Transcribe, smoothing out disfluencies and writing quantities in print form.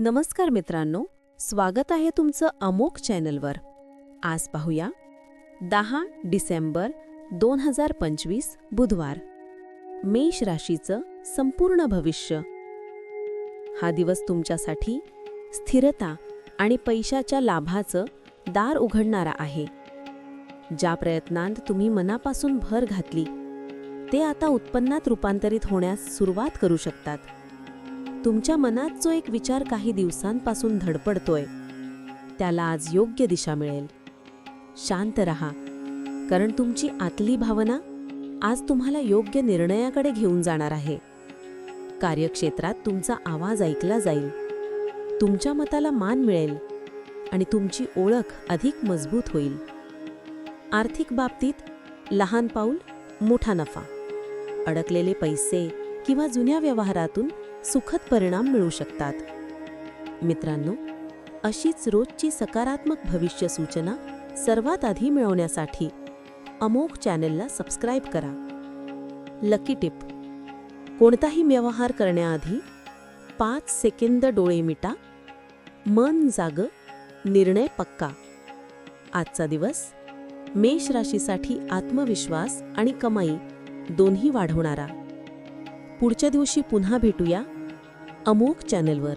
नमस्कार मित्रांनो, स्वागत आहे तुमचं अमोघ चॅनलवर. आज पाहूया 10 डिसेंबर 2025 बुधवार, मेष राशीचं संपूर्ण भविष्य. हा दिवस तुमच्यासाठी स्थिरता आणि पैशाच्या लाभाचं दार उघडणारा आहे. ज्या प्रयत्नांत तुम्ही मनापासून भर घातली ते आता उत्पन्नात रूपांतरित होण्यास सुरुवात करू शकतात. तुमच्या मनात जो एक विचार काही दिवसांपासून धडपडतोय त्याला आज योग्य दिशा मिळेल. शांत रहा, कारण तुमची आतली भावना आज तुम्हाला योग्य निर्णयाकडे घेऊन जाणार आहे. कार्यक्षेत्रात तुमचा आवाज ऐकला जाईल, तुमच्या मताला मान मिळेल आणि तुमची ओळख अधिक मजबूत होईल. आर्थिक बाबतीत लहान पाऊल मोठा नफा, अडकलेले पैसे किंवा जुन्या व्यवहारातून सुखद परिणाम मिळू शकतात. मित्रांनो, अशीच रोजची सकारात्मक भविष्य सूचना सर्वात आधी मिळवण्यासाठी अमोघ चॅनलला सबस्क्राईब करा. लकी टिप: कोणताही व्यवहार करण्याआधी 5 सेकंद डोळे मिटा, मन जाग, निर्णय पक्का. आजचा दिवस मेष राशीसाठी आत्मविश्वास आणि कमाई दोन्ही वाढवणारा. पुढच्या दिवशी पुन्हा भेटूया अमोघ चॅनलवर.